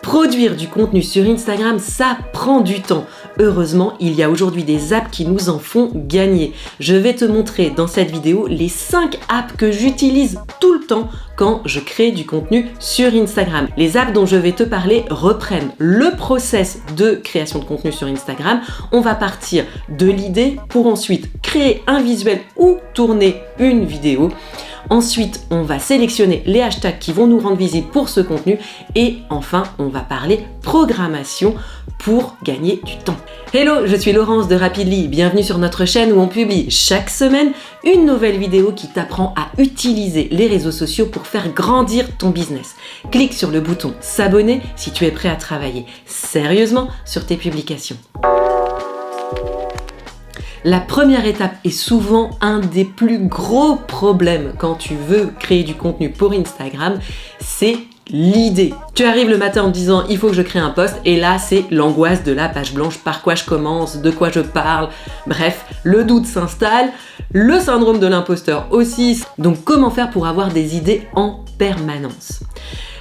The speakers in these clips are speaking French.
Produire du contenu sur Instagram, ça prend du temps. Heureusement, il y a aujourd'hui des apps qui nous en font gagner. Je vais te montrer dans cette vidéo les 5 apps que j'utilise tout le temps quand je crée du contenu sur Instagram. Les apps dont je vais te parler reprennent le process de création de contenu sur Instagram. On va partir de l'idée pour ensuite créer un visuel ou tourner une vidéo. Ensuite, on va sélectionner les hashtags qui vont nous rendre visibles pour ce contenu. Et enfin, on va parler programmation pour gagner du temps. Hello, je suis Laurence de Rapidly. Bienvenue sur notre chaîne où on publie chaque semaine une nouvelle vidéo qui t'apprend à utiliser les réseaux sociaux pour faire grandir ton business. Clique sur le bouton s'abonner si tu es prêt à travailler sérieusement sur tes publications. La première étape est souvent un des plus gros problèmes quand tu veux créer du contenu pour Instagram, c'est l'idée. Tu arrives le matin en te disant il faut que je crée un post et là c'est l'angoisse de la page blanche, par quoi je commence, de quoi je parle, bref, le doute s'installe, le syndrome de l'imposteur aussi. Donc comment faire pour avoir des idées en permanence ?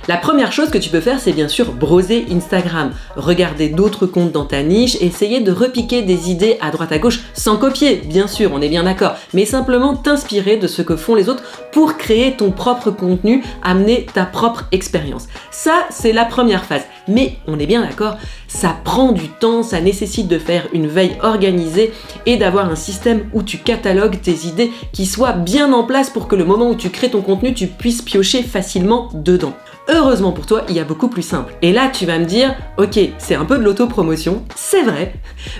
La première chose que tu peux faire, c'est bien sûr browser Instagram, regarder d'autres comptes dans ta niche, essayer de repiquer des idées à droite à gauche, sans copier, bien sûr, on est bien d'accord, mais simplement t'inspirer de ce que font les autres pour créer ton propre contenu, amener ta propre expérience. Ça, c'est la première phase. Mais on est bien d'accord, ça prend du temps, ça nécessite de faire une veille organisée et d'avoir un système où tu catalogues tes idées qui soit bien en place pour que le moment où tu crées ton contenu, tu puisses piocher facilement dedans. Heureusement pour toi, il y a beaucoup plus simple. Et là, tu vas me dire, ok, c'est un peu de l'autopromotion, c'est vrai,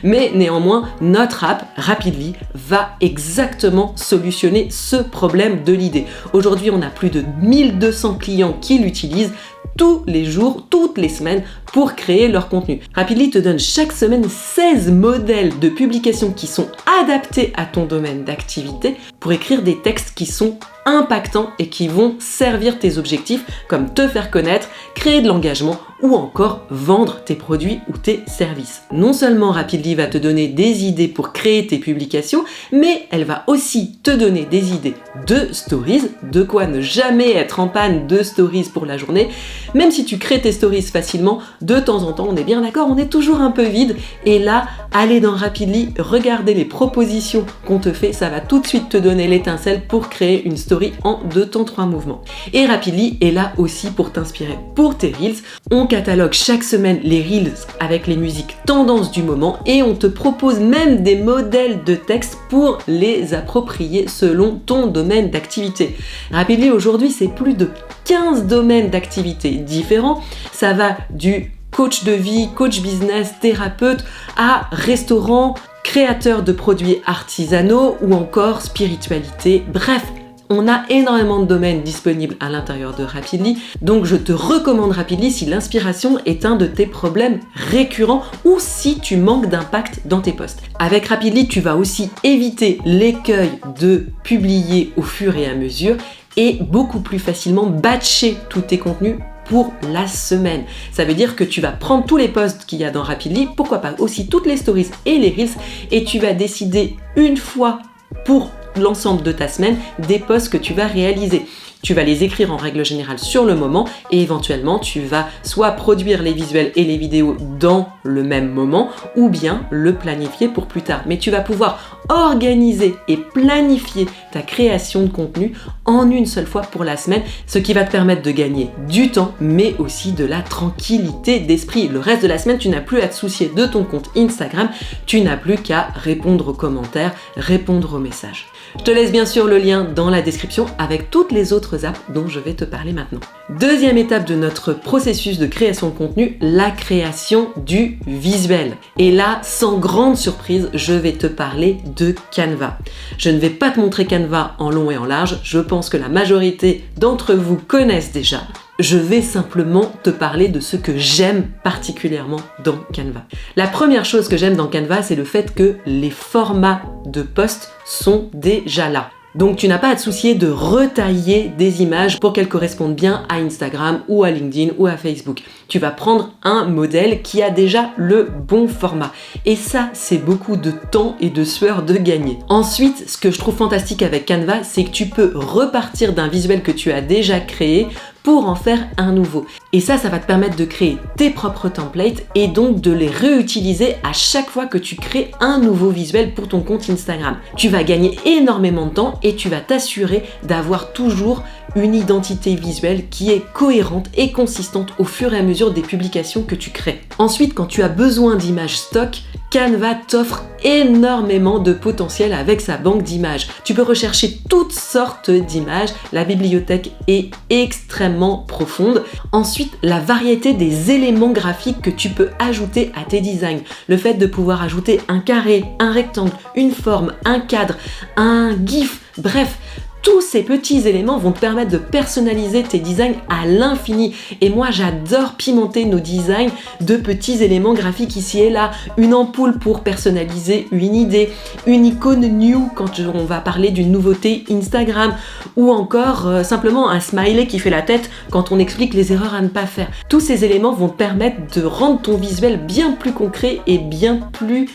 mais néanmoins, notre app, Rapidly, va exactement solutionner ce problème de l'idée. Aujourd'hui, on a plus de 1200 clients qui l'utilisent tous les jours, toutes les semaines pour créer leur contenu. Rapidly te donne chaque semaine 16 modèles de publications qui sont adaptés à ton domaine d'activité pour écrire des textes qui sont impactants et qui vont servir tes objectifs comme te faire connaître, créer de l'engagement ou encore vendre tes produits ou tes services. Non seulement Rapidly va te donner des idées pour créer tes publications, mais elle va aussi te donner des idées de stories, de quoi ne jamais être en panne de stories pour la journée. Même si tu crées tes stories facilement, de temps en temps, on est bien d'accord, on est toujours un peu vide. Et là, aller dans Rapidly, regarder les propositions qu'on te fait, ça va tout de suite te donner l'étincelle pour créer une story en 2 temps 3 mouvements. Et Rapidly est là aussi pour t'inspirer pour tes Reels. On catalogue chaque semaine les Reels avec les musiques tendances du moment et on te propose même des modèles de texte pour les approprier selon ton domaine d'activité. Rapidly aujourd'hui, c'est plus de 15 domaines d'activité différents. Ça va du coach de vie, coach business, thérapeute à restaurant, créateur de produits artisanaux ou encore spiritualité. Bref, on a énormément de domaines disponibles à l'intérieur de Rapidly, donc je te recommande Rapidly si l'inspiration est un de tes problèmes récurrents ou si tu manques d'impact dans tes posts. Avec Rapidly, tu vas aussi éviter l'écueil de publier au fur et à mesure et beaucoup plus facilement batcher tous tes contenus pour la semaine. Ça veut dire que tu vas prendre tous les posts qu'il y a dans Rapidly, pourquoi pas aussi toutes les stories et les Reels, et tu vas décider une fois pour l'ensemble de ta semaine des posts que tu vas réaliser. Tu vas les écrire en règle générale sur le moment et éventuellement tu vas soit produire les visuels et les vidéos dans le même moment ou bien le planifier pour plus tard. Mais tu vas pouvoir organiser et planifier ta création de contenu en une seule fois pour la semaine, ce qui va te permettre de gagner du temps mais aussi de la tranquillité d'esprit. Le reste de la semaine, tu n'as plus à te soucier de ton compte Instagram, tu n'as plus qu'à répondre aux commentaires, répondre aux messages. Je te laisse bien sûr le lien dans la description avec toutes les autres apps dont je vais te parler maintenant. Deuxième étape de notre processus de création de contenu, la création du visuel. Et là, sans grande surprise, je vais te parler de Canva. Je ne vais pas te montrer Canva en long et en large, je pense que la majorité d'entre vous connaissent déjà. Je vais simplement te parler de ce que j'aime particulièrement dans Canva. La première chose que j'aime dans Canva, c'est le fait que les formats de posts sont déjà là. Donc tu n'as pas à te soucier de retailler des images pour qu'elles correspondent bien à Instagram ou à LinkedIn ou à Facebook. Tu vas prendre un modèle qui a déjà le bon format. Et ça, c'est beaucoup de temps et de sueur de gagner. Ensuite, ce que je trouve fantastique avec Canva, c'est que tu peux repartir d'un visuel que tu as déjà créé pour en faire un nouveau. Et ça va te permettre de créer tes propres templates et donc de les réutiliser à chaque fois que tu crées un nouveau visuel pour ton compte Instagram. Tu vas gagner énormément de temps et tu vas t'assurer d'avoir toujours une identité visuelle qui est cohérente et consistante au fur et à mesure des publications que tu crées. Ensuite, quand tu as besoin d'images stock, Canva t'offre énormément de potentiel avec sa banque d'images. Tu peux rechercher toutes sortes d'images, la bibliothèque est extrêmement profonde. Ensuite, la variété des éléments graphiques que tu peux ajouter à tes designs. Le fait de pouvoir ajouter un carré, un rectangle, une forme, un cadre, un GIF, bref, tous ces petits éléments vont te permettre de personnaliser tes designs à l'infini. Et moi, j'adore pimenter nos designs de petits éléments graphiques ici et là. Une ampoule pour personnaliser une idée, une icône new quand on va parler d'une nouveauté Instagram, ou encore simplement un smiley qui fait la tête quand on explique les erreurs à ne pas faire. Tous ces éléments vont te permettre de rendre ton visuel bien plus concret et bien plus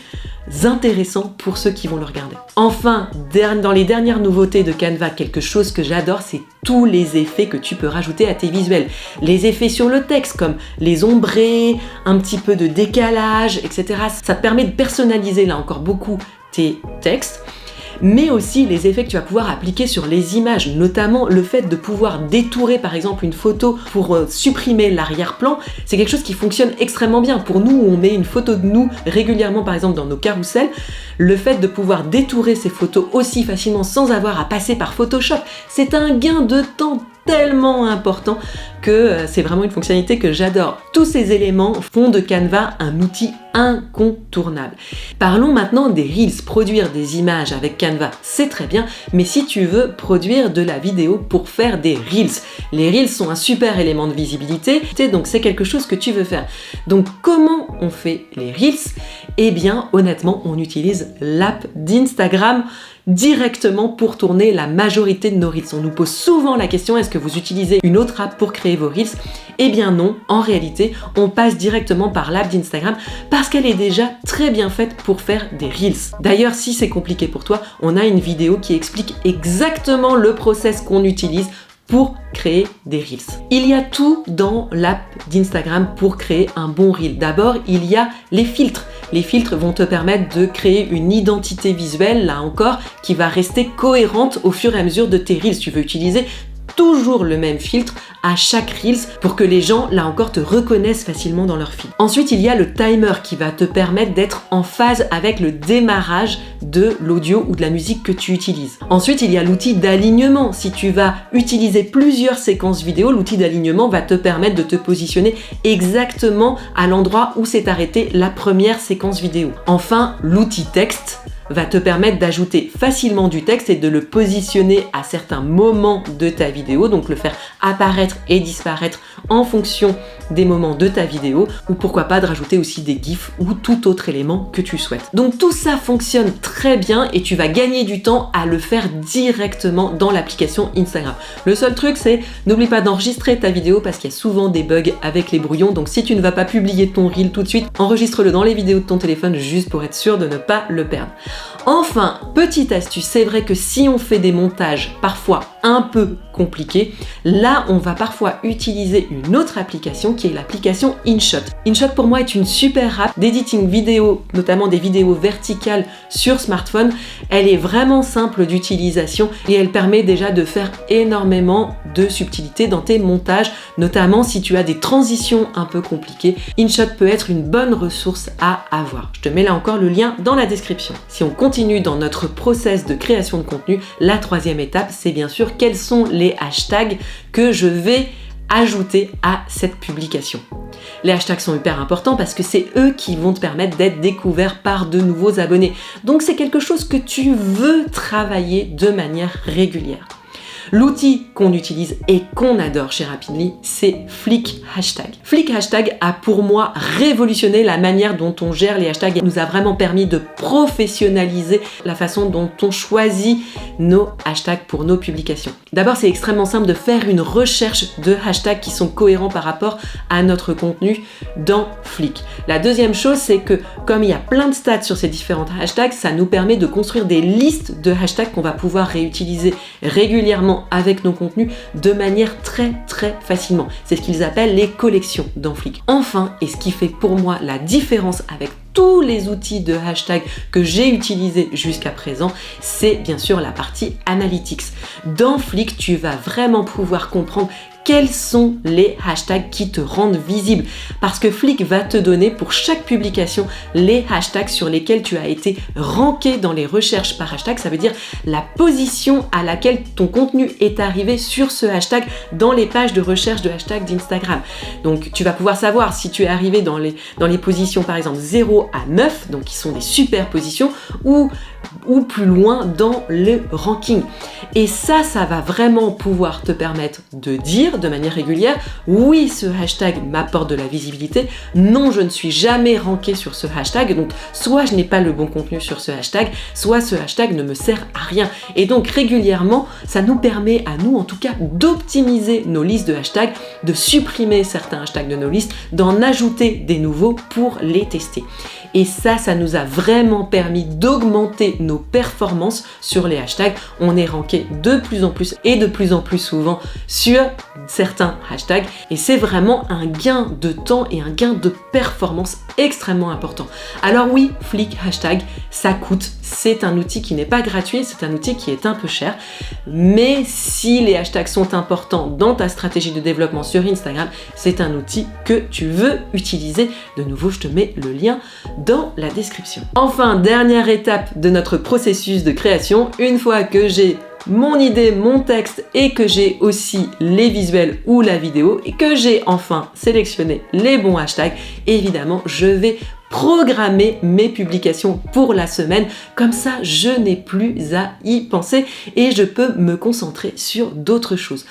intéressant pour ceux qui vont le regarder. Enfin, dans les dernières nouveautés de Canva, quelque chose que j'adore, c'est tous les effets que tu peux rajouter à tes visuels. Les effets sur le texte, comme les ombrés, un petit peu de décalage, etc. Ça te permet de personnaliser là encore beaucoup tes textes, mais aussi les effets que tu vas pouvoir appliquer sur les images, notamment le fait de pouvoir détourer par exemple une photo pour supprimer l'arrière-plan. C'est quelque chose qui fonctionne extrêmement bien. Pour nous, où on met une photo de nous régulièrement par exemple dans nos carousels, le fait de pouvoir détourer ces photos aussi facilement sans avoir à passer par Photoshop, c'est un gain de temps tellement important que c'est vraiment une fonctionnalité que j'adore. Tous ces éléments font de Canva un outil incontournable. Parlons maintenant des Reels. Produire des images avec Canva, c'est très bien, mais si tu veux produire de la vidéo pour faire des Reels, les Reels sont un super élément de visibilité, donc c'est quelque chose que tu veux faire. Donc comment on fait les Reels? Eh bien, honnêtement, on utilise l'app d'Instagram directement pour tourner la majorité de nos Reels. On nous pose souvent la question, est-ce que vous utilisez une autre app pour créer vos Reels? Eh bien non, en réalité, on passe directement par l'app d'Instagram parce qu'elle est déjà très bien faite pour faire des Reels. D'ailleurs, si c'est compliqué pour toi, on a une vidéo qui explique exactement le process qu'on utilise pour créer des Reels. Il y a tout dans l'app d'Instagram pour créer un bon Reel. D'abord, il y a les filtres. Les filtres vont te permettre de créer une identité visuelle, là encore, qui va rester cohérente au fur et à mesure de tes Reels. Tu veux utiliser toujours le même filtre à chaque Reels pour que les gens, là encore, te reconnaissent facilement dans leur feed. Ensuite, il y a le timer qui va te permettre d'être en phase avec le démarrage de l'audio ou de la musique que tu utilises. Ensuite, il y a l'outil d'alignement. Si tu vas utiliser plusieurs séquences vidéo, l'outil d'alignement va te permettre de te positionner exactement à l'endroit où s'est arrêtée la première séquence vidéo. Enfin, l'outil texte va te permettre d'ajouter facilement du texte et de le positionner à certains moments de ta vidéo, donc le faire apparaître et disparaître en fonction des moments de ta vidéo, ou pourquoi pas de rajouter aussi des gifs ou tout autre élément que tu souhaites. Donc tout ça fonctionne très bien et tu vas gagner du temps à le faire directement dans l'application Instagram. Le seul truc, c'est n'oublie pas d'enregistrer ta vidéo parce qu'il y a souvent des bugs avec les brouillons, donc si tu ne vas pas publier ton Reel tout de suite, enregistre-le dans les vidéos de ton téléphone juste pour être sûr de ne pas le perdre. Enfin, petite astuce, c'est vrai que si on fait des montages parfois un peu compliqués, là on va parfois utiliser une autre application qui est l'application InShot. InShot pour moi est une super app d'editing vidéo, notamment des vidéos verticales sur smartphone. Elle est vraiment simple d'utilisation et elle permet déjà de faire énormément de subtilité dans tes montages, notamment si tu as des transitions un peu compliquées. InShot peut être une bonne ressource à avoir. Je te mets là encore le lien dans la description. Si on continue dans notre process de création de contenu, la troisième étape, c'est bien sûr quels sont les hashtags que je vais ajouter à cette publication. Les hashtags sont hyper importants parce que c'est eux qui vont te permettre d'être découvert par de nouveaux abonnés. Donc c'est quelque chose que tu veux travailler de manière régulière. L'outil qu'on utilise et qu'on adore chez Rapidly, c'est Flick Hashtag. Flick Hashtag a pour moi révolutionné la manière dont on gère les hashtags et nous a vraiment permis de professionnaliser la façon dont on choisit nos hashtags pour nos publications. D'abord, c'est extrêmement simple de faire une recherche de hashtags qui sont cohérents par rapport à notre contenu dans Flick. La deuxième chose, c'est que comme il y a plein de stats sur ces différents hashtags, ça nous permet de construire des listes de hashtags qu'on va pouvoir réutiliser régulièrement vraiment avec nos contenus de manière très facilement. C'est ce qu'ils appellent les collections dans Flick. Enfin, et ce qui fait pour moi la différence avec tous les outils de hashtag que j'ai utilisés jusqu'à présent, c'est bien sûr la partie analytics. Dans Flick, tu vas vraiment pouvoir comprendre quels sont les hashtags qui te rendent visible. Parce que Flick va te donner pour chaque publication les hashtags sur lesquels tu as été ranké dans les recherches par hashtag. Ça veut dire la position à laquelle ton contenu est arrivé sur ce hashtag dans les pages de recherche de hashtag d'Instagram. Donc tu vas pouvoir savoir si tu es arrivé dans les positions par exemple 0 à 9, donc qui sont des super positions, ou plus loin dans le ranking. Et ça va vraiment pouvoir te permettre de dire de manière régulière, oui, ce hashtag m'apporte de la visibilité, non, je ne suis jamais ranké sur ce hashtag, donc soit je n'ai pas le bon contenu sur ce hashtag, soit ce hashtag ne me sert à rien. Et donc régulièrement, ça nous permet à nous en tout cas d'optimiser nos listes de hashtags, de supprimer certains hashtags de nos listes, d'en ajouter des nouveaux pour les tester. Et ça nous a vraiment permis d'augmenter nos performances sur les hashtags. On est ranké de plus en plus et de plus en plus souvent sur certains hashtags. Et c'est vraiment un gain de temps et un gain de performance extrêmement important. Alors oui, Flick hashtag, ça coûte. C'est un outil qui n'est pas gratuit, c'est un outil qui est un peu cher. Mais si les hashtags sont importants dans ta stratégie de développement sur Instagram, c'est un outil que tu veux utiliser. De nouveau, je te mets le lien dans la description. Enfin, dernière étape de notre processus de création, une fois que j'ai mon idée, mon texte et que j'ai aussi les visuels ou la vidéo et que j'ai enfin sélectionné les bons hashtags, évidemment, je vais programmer mes publications pour la semaine. Comme ça, je n'ai plus à y penser et je peux me concentrer sur d'autres choses.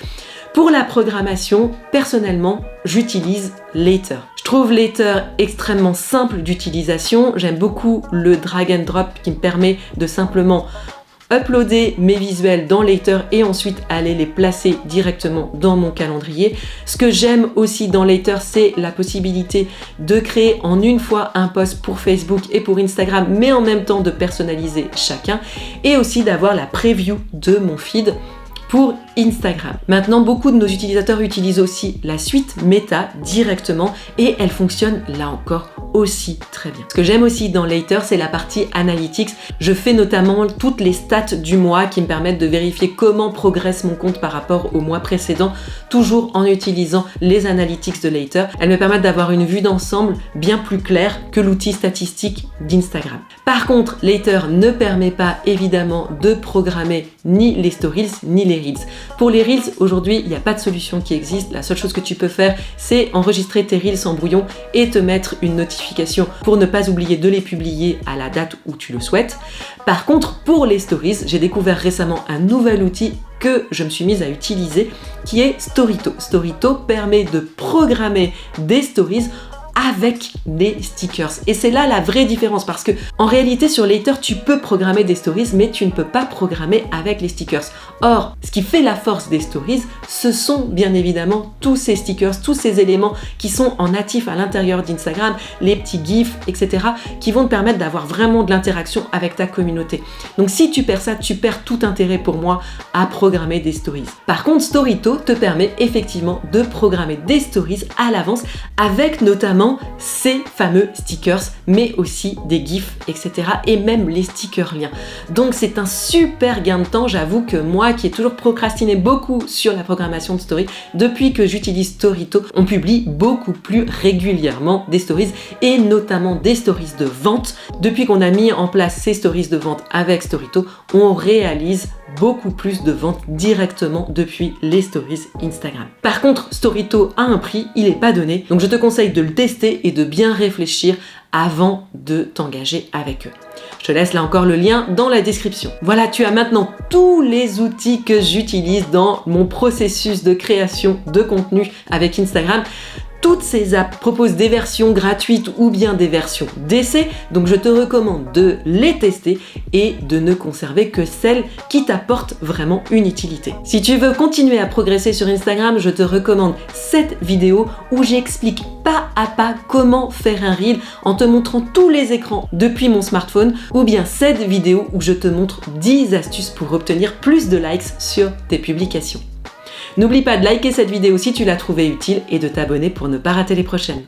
Pour la programmation, personnellement, j'utilise Later. Je trouve Later extrêmement simple d'utilisation. J'aime beaucoup le drag and drop qui me permet de simplement uploader mes visuels dans Later et ensuite aller les placer directement dans mon calendrier. Ce que j'aime aussi dans Later, c'est la possibilité de créer en une fois un post pour Facebook et pour Instagram, mais en même temps de personnaliser chacun et aussi d'avoir la preview de mon feed pour Instagram. Maintenant, beaucoup de nos utilisateurs utilisent aussi la suite Meta directement et elle fonctionne là encore aussi très bien. Ce que j'aime aussi dans Later, c'est la partie analytics. Je fais notamment toutes les stats du mois qui me permettent de vérifier comment progresse mon compte par rapport au mois précédent, toujours en utilisant les analytics de Later. Elles me permettent d'avoir une vue d'ensemble bien plus claire que l'outil statistique d'Instagram. Par contre, Later ne permet pas évidemment de programmer ni les stories ni les reels. Pour les reels, aujourd'hui, il n'y a pas de solution qui existe. La seule chose que tu peux faire, c'est enregistrer tes reels en brouillon et te mettre une notification pour ne pas oublier de les publier à la date où tu le souhaites. Par contre, pour les stories, j'ai découvert récemment un nouvel outil que je me suis mise à utiliser qui est Storyto. Storyto permet de programmer des stories avec des stickers. Et c'est là la vraie différence parce que en réalité sur Later tu peux programmer des stories mais tu ne peux pas programmer avec les stickers. Or, ce qui fait la force des stories, ce sont bien évidemment tous ces stickers, tous ces éléments qui sont en natif à l'intérieur d'Instagram, les petits gifs, etc. qui vont te permettre d'avoir vraiment de l'interaction avec ta communauté. Donc si tu perds ça, tu perds tout intérêt pour moi à programmer des stories. Par contre, Storyto te permet effectivement de programmer des stories à l'avance avec notamment ces fameux stickers, mais aussi des gifs, etc. et même les stickers liens. Donc c'est un super gain de temps. J'avoue que moi qui ai toujours procrastiné beaucoup sur la programmation de stories, depuis que j'utilise Storyto, on publie beaucoup plus régulièrement des stories et notamment des stories de vente. Depuis qu'on a mis en place ces stories de vente avec Storyto, on réalise beaucoup plus de ventes directement depuis les stories Instagram. Par contre, Storyto a un prix, il n'est pas donné, donc je te conseille de le tester et de bien réfléchir avant de t'engager avec eux. Je te laisse là encore le lien dans la description. Voilà, tu as maintenant tous les outils que j'utilise dans mon processus de création de contenu avec Instagram. Toutes ces apps proposent des versions gratuites ou bien des versions d'essai, donc je te recommande de les tester et de ne conserver que celles qui t'apportent vraiment une utilité. Si tu veux continuer à progresser sur Instagram, je te recommande cette vidéo où j'explique pas à pas comment faire un reel en te montrant tous les écrans depuis mon smartphone, ou bien cette vidéo où je te montre 10 astuces pour obtenir plus de likes sur tes publications. N'oublie pas de liker cette vidéo si tu l'as trouvée utile et de t'abonner pour ne pas rater les prochaines.